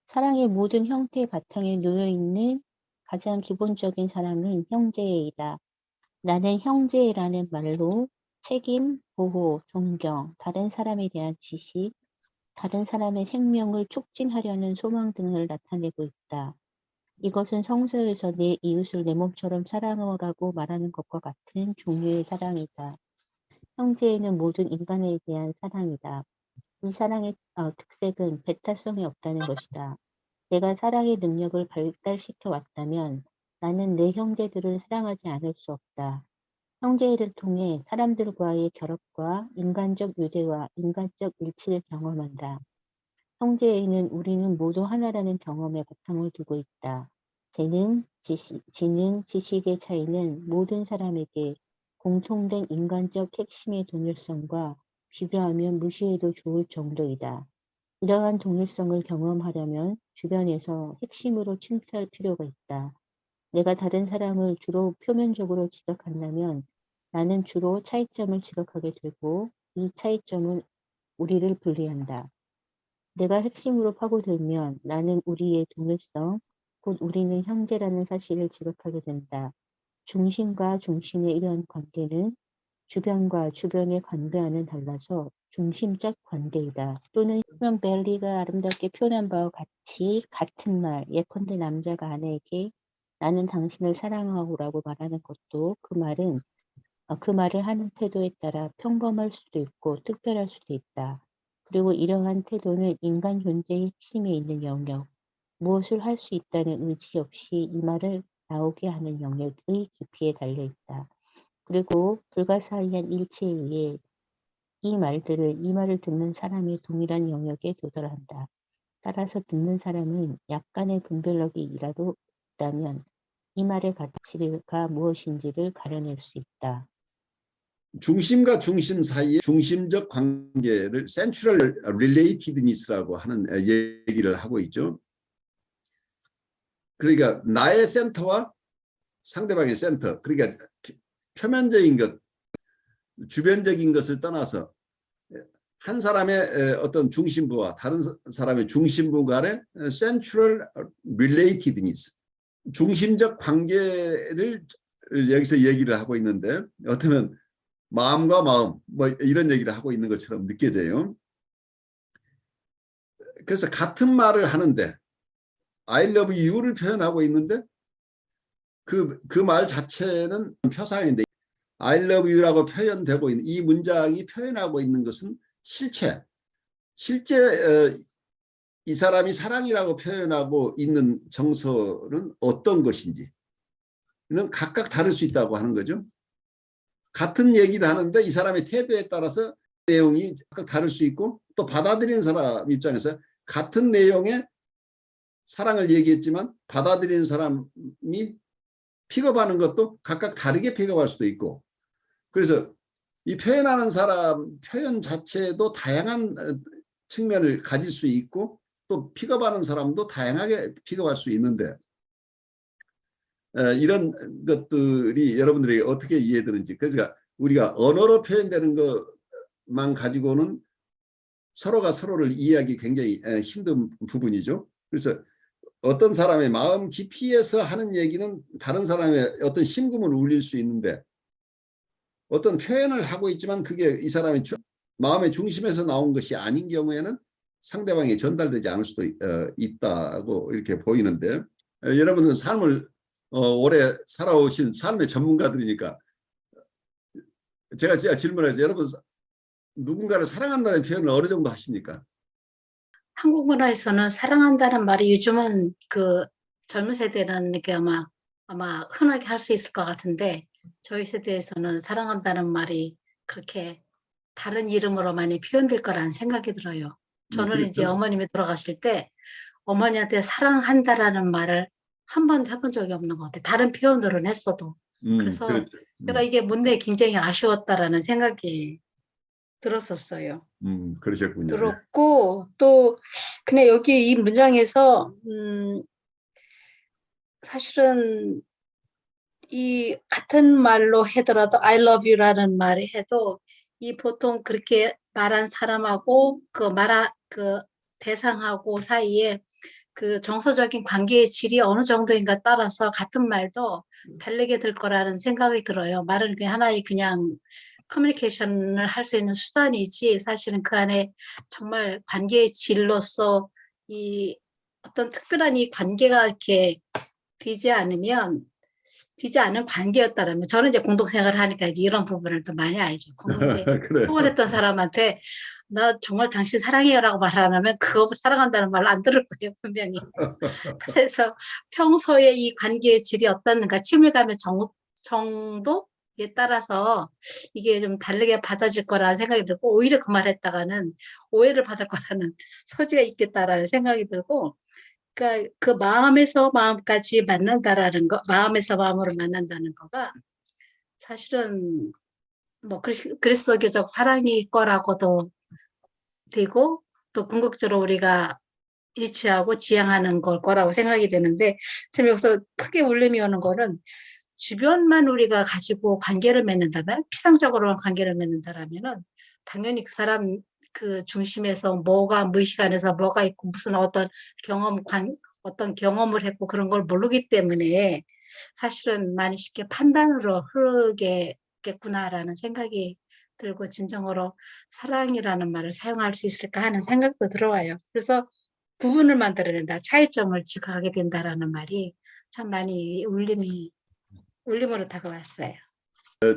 사랑의 모든 형태의 바탕에 놓여 있는 가장 기본적인 사랑은 형제이다. 나는 형제라는 말로 책임, 보호, 존경, 다른 사람에 대한 지식, 다른 사람의 생명을 촉진하려는 소망 등을 나타내고 있다. 이것은 성서에서 내 이웃을 내 몸처럼 사랑하라고 말하는 것과 같은 종류의 사랑이다. 형제에는 모든 인간에 대한 사랑이다. 이 사랑의 특색은 배타성이 없다는 것이다. 내가 사랑의 능력을 발달시켜 왔다면 나는 내 형제들을 사랑하지 않을 수 없다. 형제를 통해 사람들과의 결합과 인간적 유대와 인간적 일치를 경험한다. 형제에는 우리는 모두 하나라는 경험에 바탕을 두고 있다. 지능, 지식의 차이는 모든 사람에게 공통된 인간적 핵심의 동일성과 비교하면 무시해도 좋을 정도이다. 이러한 동일성을 경험하려면 주변에서 핵심으로 침투할 필요가 있다. 내가 다른 사람을 주로 표면적으로 지각한다면 나는 주로 차이점을 지각하게 되고 이 차이점은 우리를 분리한다. 내가 핵심으로 파고들면 나는 우리의 동일성, 곧 우리는 형제라는 사실을 지각하게 된다. 중심과 중심의 이러한 관계는 주변과 주변의 관계와는 달라서 중심적 관계이다. 또는 벨리가 아름답게 표현한 바와 같이 같은 말, 예컨대 남자가 아내에게 나는 당신을 사랑하고라고 말하는 것도 그 말을 하는 태도에 따라 평범할 수도 있고 특별할 수도 있다. 그리고 이러한 태도는 인간 존재의 핵심에 있는 영역, 무엇을 할 수 있다는 의지 없이 이 말을 나오게 하는 영역의 깊이에 달려 있다. 그리고 불가사의한 일치에 의해 이 말을 듣는 사람이 동일한 영역에 도달한다. 따라서 듣는 사람은 약간의 분별력이라도 있다면 이 말의 가치가 무엇인지를 가려낼 수 있다. 중심과 중심 사이의 중심적 관계를 Central Relatedness라고 하는 얘기를 하고 있죠. 그러니까 나의 센터와 상대방의 센터, 그러니까 표면적인 것, 주변적인 것을 떠나서 한 사람의 어떤 중심부와 다른 사람의 중심부 간의 Central Relatedness, 중심적 관계를 여기서 얘기를 하고 있는데 어쩌면 마음과 마음 뭐 이런 얘기를 하고 있는 것처럼 느껴져요. 그래서 같은 말을 하는데 I love you를 표현하고 있는데 그 말 자체는 표상인데 I love you라고 표현되고 있는 이 문장이 표현하고 있는 것은 실제 이 사람이 사랑이라고 표현하고 있는 정서는 어떤 것인지는 각각 다를 수 있다고 하는 거죠. 같은 얘기를 하는데 이 사람의 태도에 따라서 내용이 각각 다를 수 있고 또 받아들이는 사람 입장에서 같은 내용의 사랑을 얘기했지만 받아들이는 사람이 픽업하는 것도 각각 다르게 픽업할 수도 있고 그래서 이 표현하는 사람 표현 자체도 다양한 측면을 가질 수 있고 또 픽업하는 사람도 다양하게 픽업할 수 있는데 이런 것들이 여러분들에게 어떻게 이해되는지 그러니까 우리가 언어로 표현되는 것만 가지고는 서로가 서로를 이해하기 굉장히 힘든 부분이죠. 그래서 어떤 사람의 마음 깊이에서 하는 얘기는 다른 사람의 어떤 심금을 울릴 수 있는데 어떤 표현을 하고 있지만 그게 이 사람의 마음의 중심에서 나온 것이 아닌 경우에는 상대방에 전달되지 않을 수도 있다고 이렇게 보이는데 여러분은 삶을 오래 살아오신 삶의 전문가들이니까 제가 질문해서 여러분 누군가를 사랑한다는 표현을 어느 정도 하십니까? 한국 문화에서는 사랑한다는 말이 요즘은 그 젊은 세대는 이렇게 아마 흔하게 할 수 있을 것 같은데 저희 세대에서는 사랑한다는 말이 그렇게 다른 이름으로 많이 표현될 거라는 생각이 들어요. 저는 이제 그렇죠. 어머님이 돌아가실 때 어머니한테 사랑한다라는 말을 한 번도 해본 적이 없는 것 같아요. 다른 표현으로는 했어도. 그래서 그렇죠. 제가 이게 문제 굉장히 아쉬웠다라는 생각이 들었었어요. 그러셨군요. 예. 들었고 또 그냥 여기 이 문장에서 사실은 이 같은 말로 하더라도 I love you라는 말을 해도 이 보통 그렇게 말한 사람하고 그 대상하고 사이에 그 정서적인 관계의 질이 어느 정도인가 따라서 같은 말도 다르게 들 거라는 생각이 들어요. 말은 그냥 하나의 그냥 커뮤니케이션을 할 수 있는 수단이지 사실은 그 안에 정말 관계의 질로서 이 어떤 특별한 이 관계가 이렇게 되지 않은 관계였다라면 저는 이제 공동생활을 하니까 이제 이런 부분을 더 많이 알죠. 이제 그래요. 소원했던 사람한테 나 정말 당신 사랑해요라고 말 안 하면 그거 사랑한다는 말 안 들을 거예요, 분명히. 그래서 평소에 이 관계의 질이 어떻는가, 친밀감의 정도에 따라서 이게 좀 다르게 받아질 거라는 생각이 들고, 오히려 그 말 했다가는 오해를 받을 거라는 소지가 있겠다라는 생각이 들고, 그러니까 그 마음에서 마음까지 만난다라는 거, 마음에서 마음으로 만난다는 거가 사실은 뭐 그리스도교적 사랑일 거라고도 되고, 또 궁극적으로 우리가 일치하고 지향하는 걸 거라고 생각이 되는데, 참 여기서 크게 울림이 오는 거는 주변만 우리가 가지고 관계를 맺는다면, 피상적으로만 관계를 맺는다라면은 당연히 그 사람 그 중심에서 뭐가 무의식 안에서 뭐가 있고 무슨 어떤 어떤 경험을 했고 그런 걸 모르기 때문에 사실은 많이 쉽게 판단으로 흐르겠구나라는 생각이 들고, 진정으로 사랑이라는 말을 사용할 수 있을까 하는 생각도 들어와요. 그래서 구분을 만들어낸다, 차이점을 지적하게 된다라는 말이 참 많이 울림으로 다가왔어요.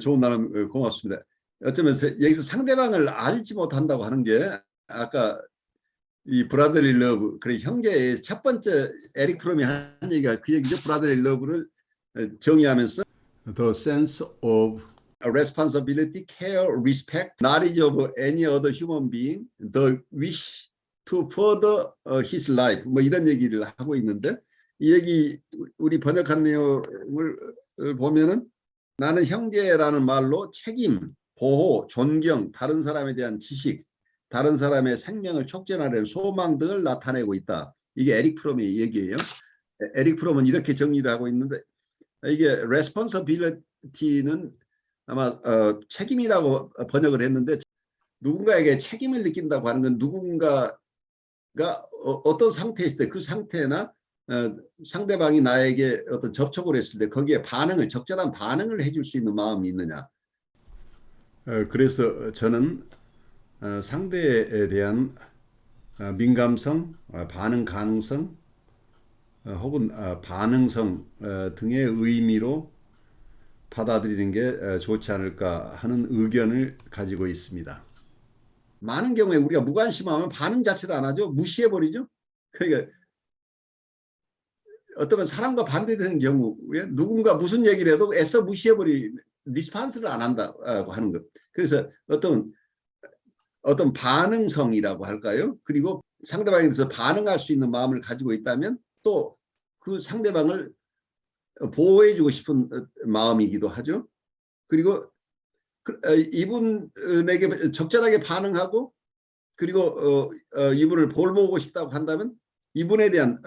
좋은 나름 고맙습니다. 어쩌면 여기서 상대방을 알지 못한다고 하는 게 아까 이 브라더리 러브, 그래 형제의 첫 번째 에릭 프롬이 한 얘기가 그 얘기죠. 브라더리 러브를 정의하면서 The sense of responsibility, care, respect, knowledge of any other human being, the wish to further his life, 뭐 이런 얘기를 하고 있는데, 이 얘기 우리 번역한 내용을 보면은 나는 형제라는 말로 책임, 보호, 존경, 다른 사람에 대한 지식, 다른 사람의 생명을 촉진하려는 소망 등을 나타내고 있다. 이게 에릭 프롬의 얘기예요. 에릭 프롬은 이렇게 정리를 하고 있는데, 이게 responsibility는 아마 책임이라고 번역을 했는데, 누군가에게 책임을 느낀다고 하는 건 누군가가 어떤 상태에 있을 때 그 상태나 상대방이 나에게 어떤 접촉을 했을 때 거기에 적절한 반응을 해줄 수 있는 마음이 있느냐. 그래서 저는 상대에 대한 민감성, 반응 가능성, 혹은 반응성 등의 의미로 받아들이는 게 좋지 않을까 하는 의견을 가지고 있습니다. 많은 경우에 우리가 무관심하면 반응 자체를 안 하죠. 무시해버리죠. 그러니까 어쩌면 사람과 반대되는 경우에 누군가 무슨 얘기를 해도 애써 리스판스를 안 한다고 하는 것. 그래서 어떤 반응성이라고 할까요? 그리고 상대방에 대해서 반응할 수 있는 마음을 가지고 있다면 또 그 상대방을 보호해주고 싶은 마음이기도 하죠. 그리고 이분에게 적절하게 반응하고, 그리고 이분을 볼모으고 싶다고 한다면 이분에 대한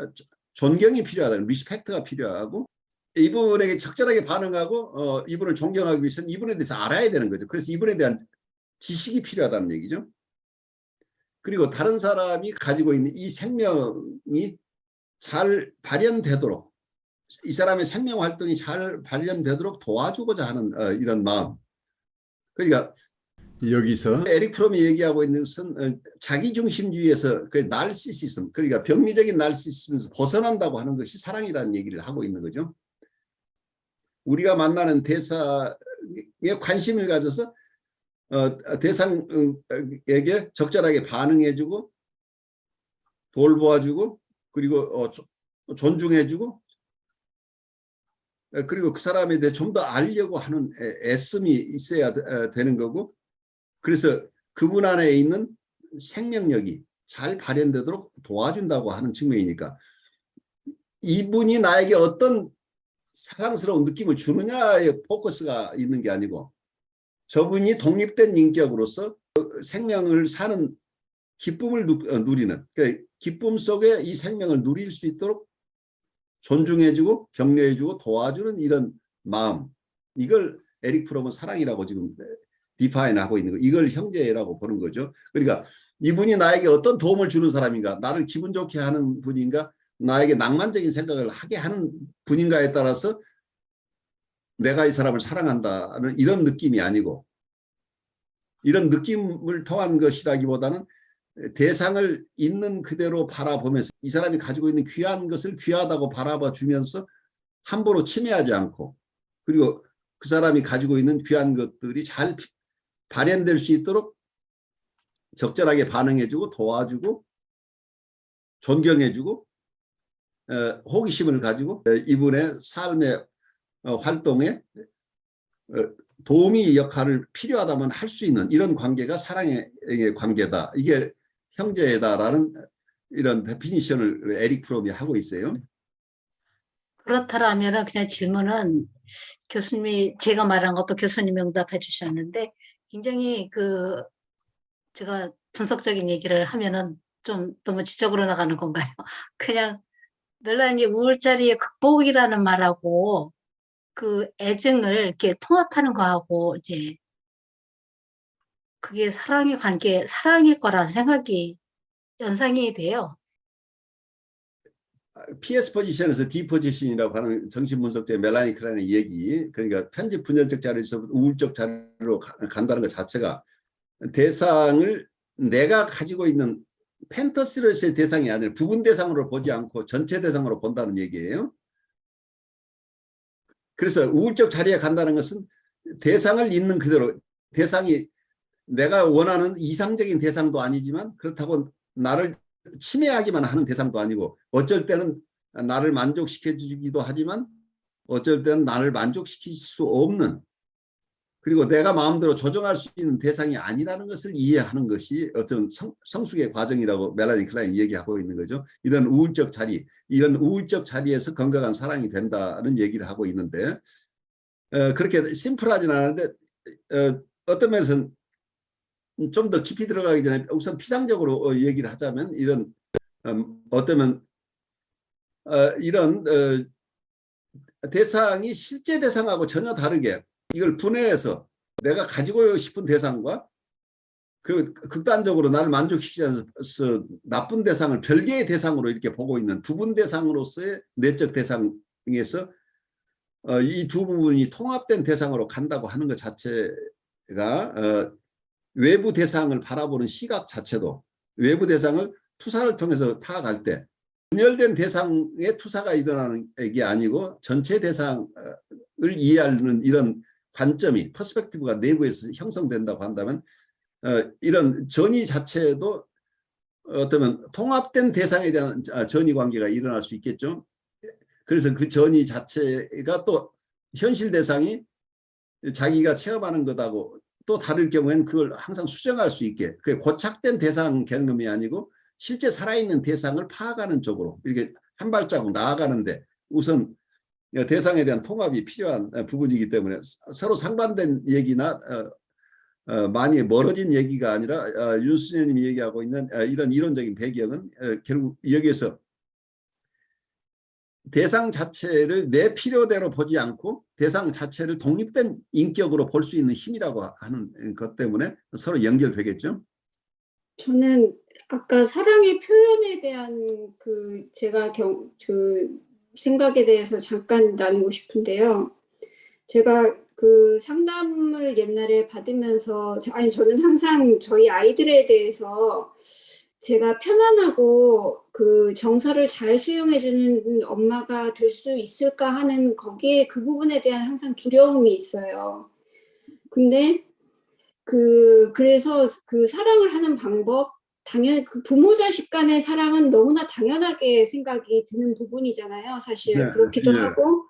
존경이 필요하다, 리스펙트가 필요하고, 이분에게 적절하게 반응하고 이분을 존경하기 위해서는 이분에 대해서 알아야 되는 거죠. 그래서 이분에 대한 지식이 필요하다는 얘기죠. 그리고 다른 사람이 가지고 있는 이 생명이 잘 발현되도록, 이 사람의 생명 활동이 잘 발현되도록 도와주고자 하는 이런 마음. 그러니까 여기서 에릭 프롬이 얘기하고 있는 것은 자기중심주의에서 그 나르시시즘, 그러니까 병리적인 나르시시즘에서 벗어난다고 하는 것이 사랑이라는 얘기를 하고 있는 거죠. 우리가 만나는 대사에 관심을 가져서 대상에게 적절하게 반응해주고 돌보아주고, 그리고 존중해주고, 그리고 그 사람에 대해 좀 더 알려고 하는 애씀이 있어야 되는 거고, 그래서 그분 안에 있는 생명력이 잘 발현되도록 도와준다고 하는 측면이니까, 이분이 나에게 어떤 사랑스러운 느낌을 주느냐에 포커스가 있는 게 아니고, 저분이 독립된 인격으로서 생명을 사는 기쁨을 누리는, 그러니까 기쁨 속에 이 생명을 누릴 수 있도록 존중해주고 격려해주고 도와주는 이런 마음, 이걸 에릭 프롬은 사랑이라고 지금 디파인하고 있는 거. 이걸 형제라고 보는 거죠. 그러니까 이분이 나에게 어떤 도움을 주는 사람인가, 나를 기분 좋게 하는 분인가, 나에게 낭만적인 생각을 하게 하는 분인가에 따라서 내가 이 사람을 사랑한다는 이런 느낌이 아니고, 이런 느낌을 통한 것이라기보다는 대상을 있는 그대로 바라보면서 이 사람이 가지고 있는 귀한 것을 귀하다고 바라봐 주면서 함부로 침해하지 않고, 그리고 그 사람이 가지고 있는 귀한 것들이 잘 발현될 수 있도록 적절하게 반응해주고 도와주고 존경해주고 호기심을 가지고 이분의 삶의 활동에 도우미 역할을 필요하다면 할 수 있는 이런 관계가 사랑의 관계다. 이게 형제다라는 이런 데피니션을 에릭 프롬이 하고 있어요. 그렇다라면 그냥 질문은 교수님이 제가 말한 것도 교수님이 응답해 주셨는데 굉장히 제가 분석적인 얘기를 하면은 좀 너무 지적으로 나가는 건가요? 그냥 멜라니 우울자리의 극복이라는 말하고 그 애증을 이렇게 통합하는 거하고 이제 그게 사랑의 관계, 사랑일 거라는 생각이 연상이 돼요. PS 포지션에서 D 포지션이라고 하는 정신분석자의 멜라니 클라인의 얘기, 그러니까 편집 분열적 자리에서 우울적 자리로 간다는 것 자체가 대상을 내가 가지고 있는 팬터시로서의 대상이 아니라 부분 대상으로 보지 않고 전체 대상으로 본다는 얘기예요. 그래서 우울적 자리에 간다는 것은 대상을 있는 그대로, 대상이 내가 원하는 이상적인 대상도 아니지만 그렇다고 나를 침해하기만 하는 대상도 아니고, 어쩔 때는 나를 만족시켜 주기도 하지만 어쩔 때는 나를 만족시킬 수 없는, 그리고 내가 마음대로 조정할 수 있는 대상이 아니라는 것을 이해하는 것이 어떤 성숙의 과정이라고 멜라니 클라인이 얘기하고 있는 거죠. 이런 우울적 자리, 이런 우울적 자리에서 건강한 사랑이 된다는 얘기를 하고 있는데, 그렇게 심플하지는 않은데 어떤 면에서는 좀 더 깊이 들어가기 전에 우선 피상적으로 얘기를 하자면, 이런 어쩌면 이런 대상이 실제 대상하고 전혀 다르게 이걸 분해해서 내가 가지고 싶은 대상과 그 극단적으로 나를 만족시키지 않아서 나쁜 대상을 별개의 대상으로 이렇게 보고 있는 부분 대상으로서의 내적 대상에서 이 두 부분이 통합된 대상으로 간다고 하는 것 자체가 외부 대상을 바라보는 시각 자체도, 외부 대상을 투사를 통해서 파악할 때 분열된 대상의 투사가 일어나는 게 아니고 전체 대상을 이해하는 이런 관점이, 퍼스펙티브가 내부에서 형성된다고 한다면 이런 전이 자체도 어쩌면 통합된 대상에 대한 전이 관계가 일어날 수 있겠죠. 그래서 그 전이 자체가 또 현실 대상이 자기가 체험하는 것하고 또 다를 경우에는 그걸 항상 수정할 수 있게, 그게 고착된 대상 개념이 아니고 실제 살아있는 대상을 파악하는 쪽으로 이렇게 한 발자국 나아가는데 우선 대상에 대한 통합이 필요한 부분이기 때문에 서로 상반된 얘기나 많이 멀어진 얘기가 아니라 윤수녀님이 얘기하고 있는 이런 이론적인 배경은 결국 여기에서 대상 자체를 내 필요대로 보지 않고 대상 자체를 독립된 인격으로 볼 수 있는 힘이라고 하는 것 때문에 서로 연결되겠죠. 저는 아까 사랑의 표현에 대한 제가 생각에 대해서 잠깐 나누고 싶은데요. 제가 상담을 옛날에 받으면서, 저는 항상 저희 아이들에 대해서 제가 편안하고 정서를 잘 수용해주는 엄마가 될 수 있을까 하는 거기에 그 부분에 대한 항상 두려움이 있어요. 근데 그래서 사랑을 하는 방법, 당연히 부모 자식 간의 사랑은 너무나 당연하게 생각이 드는 부분이잖아요. 사실 그렇기도 하고,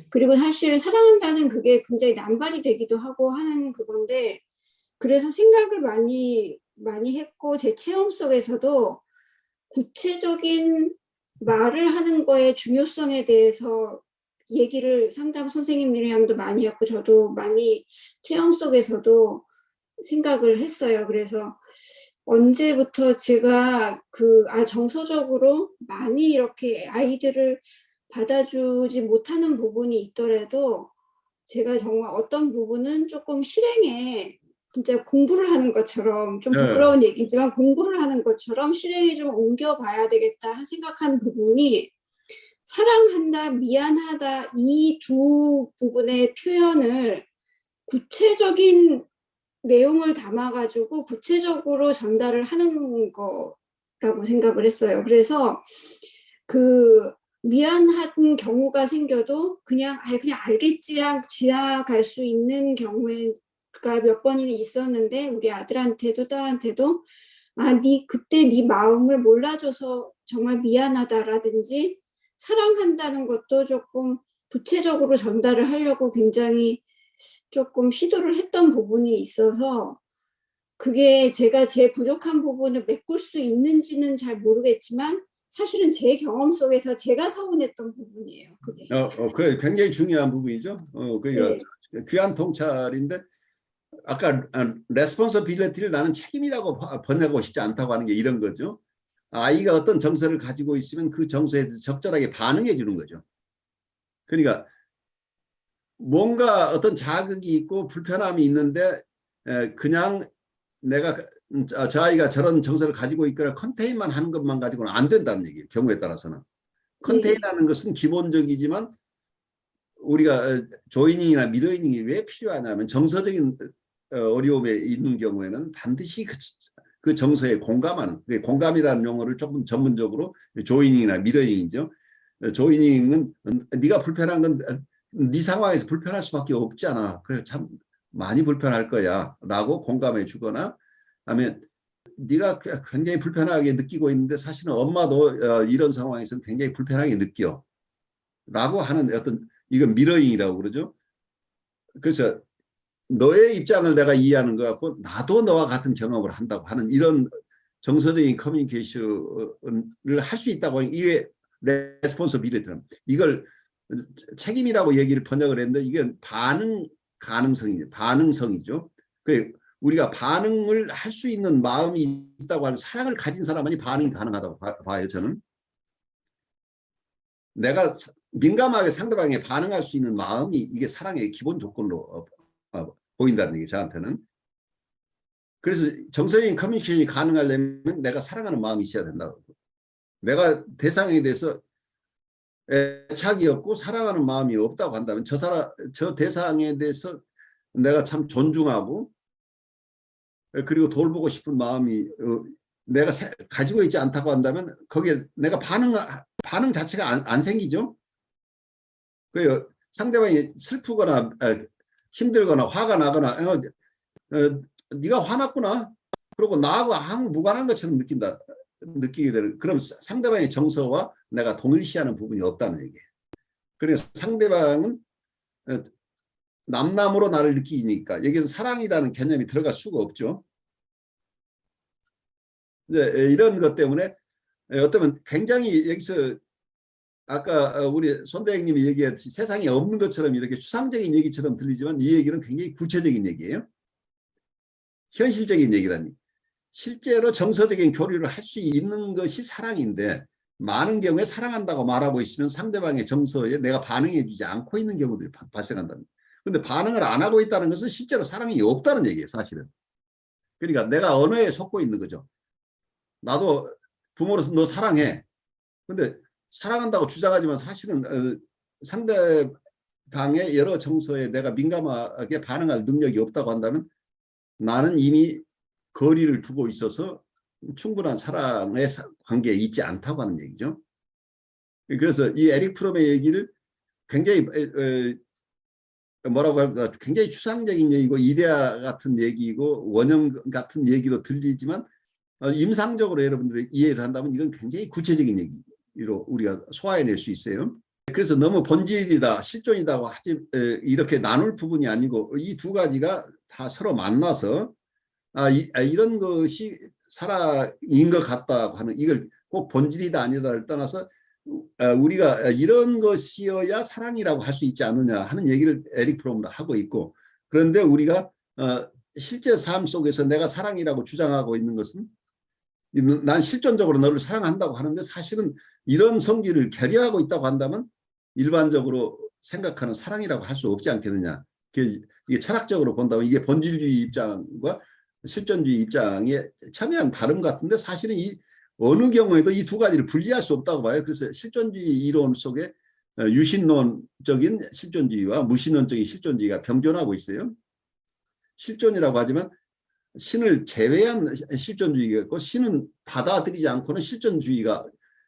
그리고 사실 사랑한다는 그게 굉장히 남발이 되기도 하고 하는 그건데, 그래서 생각을 많이 했고, 제 체험 속에서도 구체적인 말을 하는 거의 중요성에 대해서 얘기를 상담 선생님이랑도 많이 했고, 저도 많이 체험 속에서도 생각을 했어요. 그래서 언제부터 제가 정서적으로 많이 이렇게 아이들을 받아주지 못하는 부분이 있더라도 제가 정말 어떤 부분은 조금 실행에 진짜 공부를 하는 것처럼 좀 부끄러운 얘기지만 공부를 하는 것처럼 실행에 좀 옮겨봐야 되겠다 생각하는 부분이 사랑한다, 미안하다 이 두 부분의 표현을 구체적인 내용을 담아가지고 구체적으로 전달을 하는 거라고 생각을 했어요. 그래서 그 미안한 경우가 생겨도 그냥 알겠지랑 지나갈 수 있는 경우가 몇 번이나 있었는데 우리 아들한테도 딸한테도 그때 네 마음을 몰라줘서 정말 미안하다라든지 사랑한다는 것도 조금 구체적으로 전달을 하려고 굉장히 조금 시도를 했던 부분이 있어서 그게 제가 제 부족한 부분을 메꿀 수 있는지는 잘 모르겠지만 사실은 제 경험 속에서 제가 서운했던 부분이에요. 그게. 그래 굉장히 중요한 부분이죠. 그러니까 네. 귀한 통찰인데 아까 레스폰서빌리티를 나는 책임이라고 번역하고 싶지 않다고 하는 게 이런 거죠. 아이가 어떤 정서를 가지고 있으면 그 정서에 대해서 적절하게 반응해 주는 거죠. 그러니까 뭔가 어떤 자극이 있고 불편함이 있는데 그냥 내가 저 아이가 저런 정서를 가지고 있거나 컨테인만 하는 것만 가지고는 안 된다는 얘기예요. 경우에 따라서는. 컨테인하는 것은 기본적이지만 우리가 조이닝이나 미러이닝이 왜 필요하냐면 정서적인 어려움에 있는 경우에는 반드시 그 정서에 공감하는, 공감이라는 용어를 조금 전문적으로 조이닝이나 미러이닝이죠. 조이닝은 네가 불편한 건 네 상황에서 불편할 수밖에 없잖아. 그래 참 많이 불편할 거야 라고 공감해 주거나 하면 네가 굉장히 불편하게 느끼고 있는데 사실은 엄마도 이런 상황에서는 굉장히 불편하게 느껴 라고 하는 어떤 이건 미러잉이라고 그러죠. 그래서 너의 입장을 내가 이해하는 것 같고 나도 너와 같은 경험을 한다고 하는 이런 정서적인 커뮤니케이션을 할 수 있다고 하는 이게 레스폰서빌리티는 이걸 책임이라고 얘기를 번역을 했는데 이건 반응 가능성이죠. 반응성이죠. 우리가 반응을 할 수 있는 마음이 있다고 하는 사랑을 가진 사람만이 반응이 가능하다고 봐요. 저는. 내가 민감하게 상대방에 반응할 수 있는 마음이 이게 사랑의 기본 조건으로 보인다는 얘기 저한테는. 그래서 정서적인 커뮤니케이션이 가능하려면 내가 사랑하는 마음이 있어야 된다고. 내가 대상에 대해서 애착이 없고 사랑하는 마음이 없다고 한다면 저 대상에 대해서 내가 참 존중하고 그리고 돌보고 싶은 마음이 내가 가지고 있지 않다고 한다면 거기에 내가 반응 자체가 안 생기죠. 그 상대방이 슬프거나 힘들거나 화가 나거나 네가 화났구나. 그리고 나하고 아무 무관한 것처럼 느끼게 되는 그럼 상대방의 정서와 내가 동일시하는 부분이 없다는 얘기예요. 그래서 상대방은 남남으로 나를 느끼니까 여기서 사랑이라는 개념이 들어갈 수가 없죠. 이런 것 때문에 어쩌면 굉장히 여기서 아까 우리 손대행님이 얘기했듯이 세상에 없는 것처럼 이렇게 추상적인 얘기처럼 들리지만 이 얘기는 굉장히 구체적인 얘기예요. 현실적인 얘기라니. 실제로 정서적인 교류를 할 수 있는 것이 사랑인데 많은 경우에 사랑한다고 말하고 있으면 상대방의 정서에 내가 반응해 주지 않고 있는 경우들이 발생한답니다. 그런데 반응을 안 하고 있다는 것은 실제로 사랑이 없다는 얘기예요. 사실은. 그러니까 내가 언어에 속고 있는 거죠. 나도 부모로서 너 사랑해. 근데 사랑한다고 주장하지만 사실은 상대방의 여러 정서에 내가 민감하게 반응할 능력이 없다고 한다면 나는 이미 거리를 두고 있어서 충분한 사랑의 관계에 있지 않다고 하는 얘기죠. 그래서 이 에릭 프롬의 얘기를 굉장히 뭐라고 할까 굉장히 추상적인 얘기고 이데아 같은 얘기고 원형 같은 얘기로 들리지만 임상적으로 여러분들이 이해를 한다면 이건 굉장히 구체적인 얘기로 우리가 소화해낼 수 있어요. 그래서 너무 본질이다 실존이다고 하지 이렇게 나눌 부분이 아니고 이 두 가지가 다 서로 만나서 이런 것이 사랑인 것 같다고 하는 이걸 꼭 본질이다 아니다를 떠나서 우리가 이런 것이어야 사랑이라고 할 수 있지 않느냐 하는 얘기를 에릭 프롬은 하고 있고 그런데 우리가 실제 삶 속에서 내가 사랑이라고 주장하고 있는 것은 난 실존적으로 너를 사랑한다고 하는데 사실은 이런 성질을 결여하고 있다고 한다면 일반적으로 생각하는 사랑이라고 할 수 없지 않겠느냐 이게 철학적으로 본다면 이게 본질주의 입장과 실존주의 입장에 첨예한 다름 같은데 사실은 이 어느 경우에도 이 두 가지를 분리할 수 없다고 봐요. 그래서 실존주의 이론 속에 유신론적인 실존주의와 무신론적인 실존주의가 병존하고 있어요. 실존이라고 하지만 신을 제외한 실존주의가 있고 신은 받아들이지 않고는 실존주의가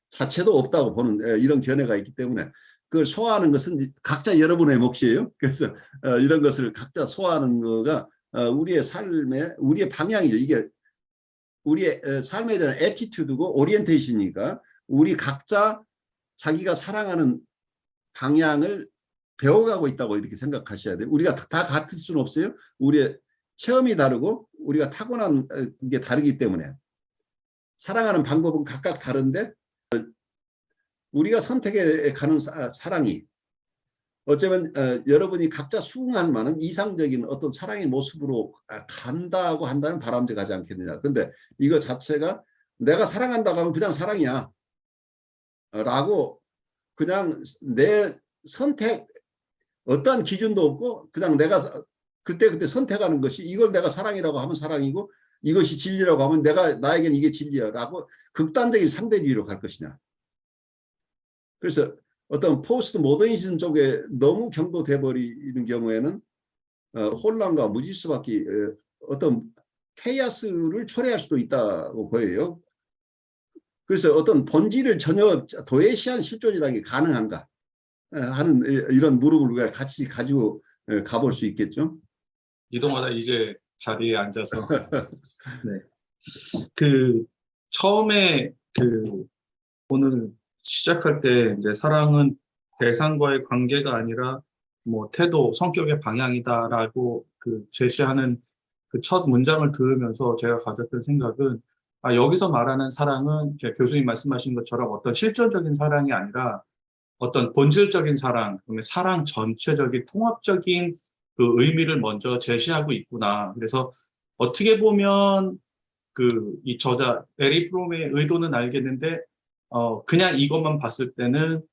자체도 없다고 보는 이런 견해가 있기 때문에 그걸 소화하는 것은 각자 여러분의 몫이에요. 그래서 이런 것을 각자 소화하는 거가 우리의 삶의 우리의 방향이죠. 이게 우리의 삶에 대한 애티튜드고 오리엔테이션이니까 우리 각자 자기가 사랑하는 방향을 배워가고 있다고 이렇게 생각하셔야 돼요. 우리가 다 같을 수는 없어요. 우리의 체험이 다르고 우리가 타고난 게 다르기 때문에 사랑하는 방법은 각각 다른데 우리가 선택해 가는 사랑이 어쩌면 여러분이 각자 수긍할 만한 이상적인 어떤 사랑의 모습으로 간다고 한다면 바람직하지 않겠느냐. 근데 이거 자체가 내가 사랑한다고 하면 그냥 사랑이야 라고 그냥 내 선택 어떠한 기준도 없고 그냥 내가 그때 선택하는 것이 이걸 내가 사랑이라고 하면 사랑이고 이것이 진리라고 하면 나에겐 이게 진리야 라고 극단적인 상대주의로 갈 것이냐. 그래서 어떤 포스트 모더니즘 쪽에 너무 경도돼 버리는 경우에는 혼란과 무질서밖에 어떤 케이아스를 초래할 수도 있다고 보여요. 그래서 어떤 본질을 전혀 도외시한 실존이라는 게 가능한가 하는 이런 물음을 우리가 같이 가지고 가볼 수 있겠죠. 이동하다 이제 자리에 앉아서 네. 그 처음에 오늘 시작할 때 이제 사랑은 대상과의 관계가 아니라 뭐 태도, 성격의 방향이다라고 제시하는 그 첫 문장을 들으면서 제가 가졌던 생각은 여기서 말하는 사랑은 교수님 말씀하신 것처럼 어떤 실존적인 사랑이 아니라 어떤 본질적인 사랑, 그다음에 사랑 전체적인 통합적인 그 의미를 먼저 제시하고 있구나. 그래서 어떻게 보면 이 저자 에리 프롬의 의도는 알겠는데 그냥 이것만 봤을 때는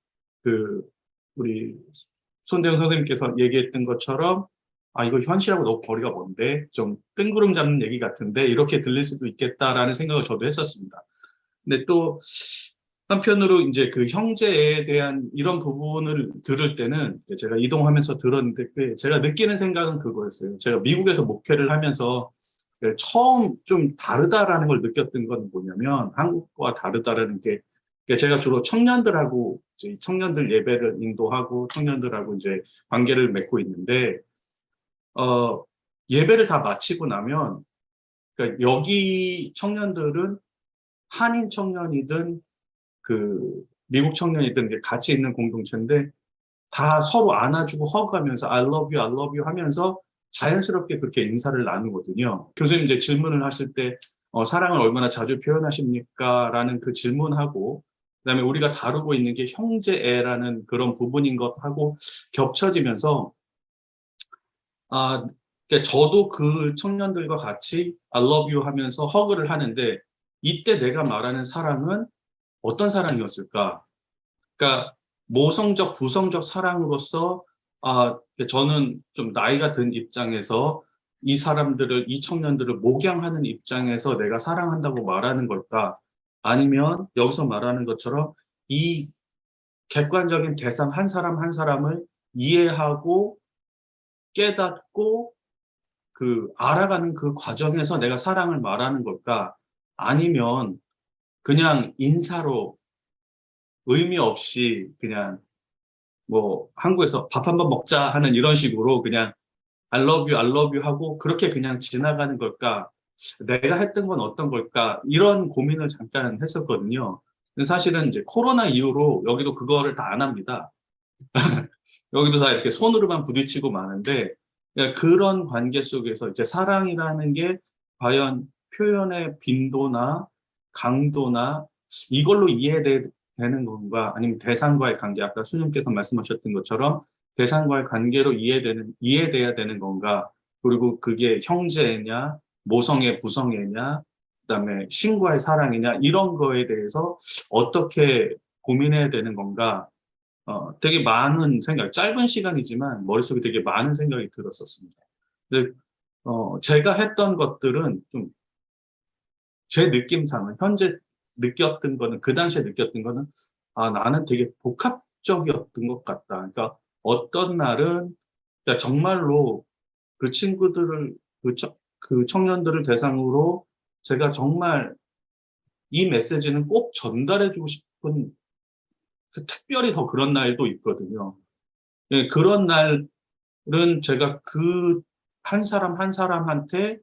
우리 손대웅 선생님께서 얘기했던 것처럼 이거 현실하고 너무 거리가 먼데 좀 뜬구름 잡는 얘기 같은데 이렇게 들릴 수도 있겠다라는 생각을 저도 했었습니다. 근데 또 한편으로 이제 그 형제에 대한 이런 부분을 들을 때는 제가 이동하면서 들었는데 제가 느끼는 생각은 그거였어요. 제가 미국에서 목회를 하면서 처음 좀 다르다라는 걸 느꼈던 건 뭐냐면 한국과 다르다라는 게 제가 주로 청년들하고 이제 청년들 예배를 인도하고 청년들하고 이제 관계를 맺고 있는데 예배를 다 마치고 나면 그러니까 여기 청년들은 한인 청년이든 미국 청년이든 같이 있는 공동체인데 다 서로 안아주고 허그하면서 I love you, I love you 하면서 자연스럽게 그렇게 인사를 나누거든요. 교수님 이제 질문을 하실 때 사랑을 얼마나 자주 표현하십니까? 라는 그 질문하고 그다음에 우리가 다루고 있는 게 형제애라는 그런 부분인 것하고 겹쳐지면서 그러니까 저도 그 청년들과 같이 I love you 하면서 허그를 하는데 이때 내가 말하는 사랑은 어떤 사랑이었을까? 그러니까 모성적, 부성적 사랑으로서 저는 좀 나이가 든 입장에서 이 청년들을 목양하는 입장에서 내가 사랑한다고 말하는 걸까? 아니면 여기서 말하는 것처럼 이 객관적인 대상 한 사람 한 사람을 이해하고 깨닫고 알아가는 그 과정에서 내가 사랑을 말하는 걸까? 아니면 그냥 인사로 의미 없이 그냥 뭐 한국에서 밥 한번 먹자 하는 이런 식으로 그냥 I love you 하고 그렇게 그냥 지나가는 걸까? 내가 했던 건 어떤 걸까? 이런 고민을 잠깐 했었거든요. 근데 사실은 이제 코로나 이후로 여기도 그거를 다 안 합니다. 여기도 다 이렇게 손으로만 부딪히고 마는데 그런 관계 속에서 이제 사랑이라는 게 과연 표현의 빈도나 강도나 이걸로 이해되는 건가? 아니면 대상과의 관계, 아까 수님께서 말씀하셨던 것처럼 대상과의 관계로 이해돼야 되는 건가? 그리고 그게 형제냐, 모성애, 부성애냐, 그다음에 신과의 사랑이냐 이런 거에 대해서 어떻게 고민해야 되는 건가? 되게 많은 생각, 짧은 시간이지만 머릿속에 되게 많은 생각이 들었었습니다. 근데 제가 했던 것들은 좀 제 느낌상은 현재 느꼈던 거는 그 당시에 느꼈던 거는 나는 되게 복합적이었던 것 같다. 그러니까 어떤 날은 그러니까 정말로 그 친구들을 그 청년들을 대상으로 제가 정말 이 메시지는 꼭 전달해주고 싶은 특별히 더 그런 날도 있거든요. 예, 그런 날은 제가 그 한 사람 한 사람한테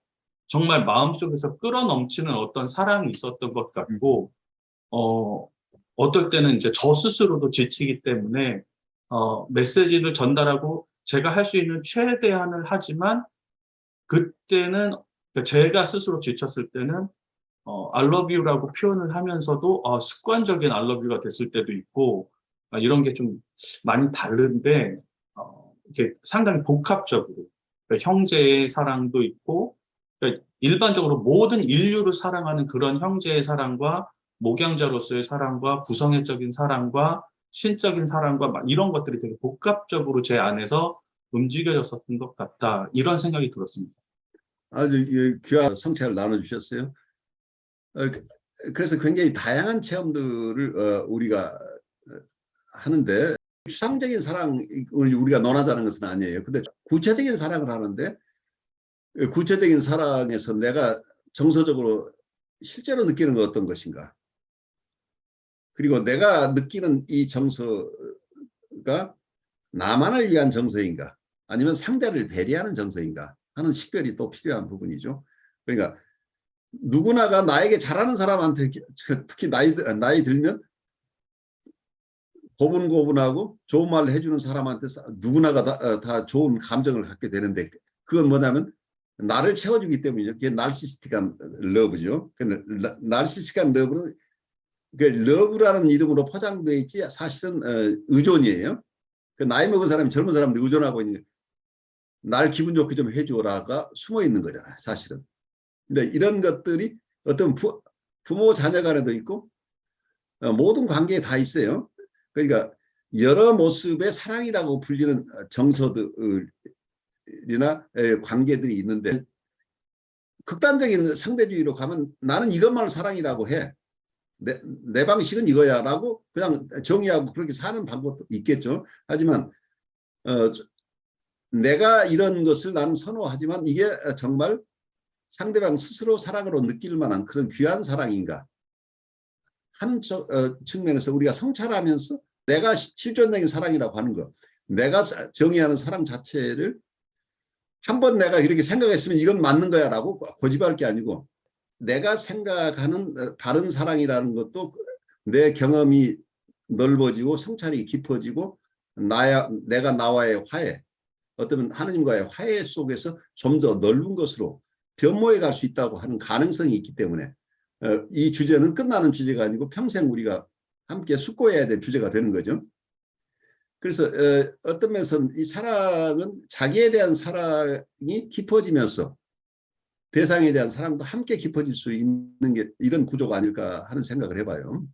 정말 마음속에서 끌어넘치는 어떤 사랑이 있었던 것 같고, 어떨 때는 이제 저 스스로도 지치기 때문에, 메시지를 전달하고 제가 할 수 있는 최대한을 하지만, 그때는 제가 스스로 지쳤을 때는, I love you라고 표현을 하면서도, 습관적인 I love you가 됐을 때도 있고, 이런 게 좀 많이 다른데, 이렇게 상당히 복합적으로, 그러니까 형제의 사랑도 있고, 그러니까 일반적으로 모든 인류를 사랑하는 그런 형제의 사랑과 목양자로서의 사랑과 부성애적인 사랑과 신적인 사랑과 막 이런 것들이 되게 복합적으로 제 안에서 움직여졌었던 것 같다. 이런 생각이 들었습니다. 아주 귀한 성찰을 나눠주셨어요. 그래서 굉장히 다양한 체험들을 우리가 하는데 추상적인 사랑을 우리가 논하자는 것은 아니에요. 근데 구체적인 사랑을 하는데 구체적인 사랑에서 내가 정서적으로 실제로 느끼는 건 어떤 것인가? 그리고 내가 느끼는 이 정서가 나만을 위한 정서인가? 아니면 상대를 배려하는 정서인가? 하는 식별이 또 필요한 부분이죠. 그러니까 누구나가 나에게 잘하는 사람한테 특히 나이 들면 고분고분하고 좋은 말을 해주는 사람한테 누구나가 다 좋은 감정을 갖게 되는데 그건 뭐냐면 나를 채워주기 때문이죠. 그게 나르시스틱한 러브죠. 나르시스틱한 러브는 그 러브라는 이름으로 포장되어 있지 사실은 의존이에요. 그 나이 먹은 사람이 젊은 사람한테 의존하고 있는 날 기분 좋게 좀 해줘라가 숨어 있는 거잖아요. 사실은. 근데 이런 것들이 어떤 부모 자녀 간에도 있고 모든 관계에 다 있어요. 그러니까 여러 모습의 사랑이라고 불리는 정서들이나 관계들이 있는데 극단적인 상대주의로 가면 나는 이것만 사랑이라고 해. 내 방식은 이거야 라고 그냥 정의하고 그렇게 사는 방법도 있겠죠. 하지만 내가 이런 것을 나는 선호하지만 이게 정말 상대방 스스로 사랑으로 느낄 만한 그런 귀한 사랑인가 하는 측면에서 우리가 성찰하면서 내가 실존적인 사랑이라고 하는 것, 내가 정의하는 사랑 자체를 한번 내가 이렇게 생각했으면 이건 맞는 거야 라고 고집할 게 아니고 내가 생각하는 바른 사랑이라는 것도 내 경험이 넓어지고 성찰이 깊어지고 내가 나와의 화해, 어떤 하느님과의 화해 속에서 좀 더 넓은 것으로 변모해 갈 수 있다고 하는 가능성이 있기 때문에 이 주제는 끝나는 주제가 아니고 평생 우리가 함께 숙고해야 될 주제가 되는 거죠. 그래서 어떤 면에서는 이 사랑은 자기에 대한 사랑이 깊어지면서 대상에 대한 사랑도 함께 깊어질 수 있는 게 이런 구조가 아닐까 하는 생각을 해봐요.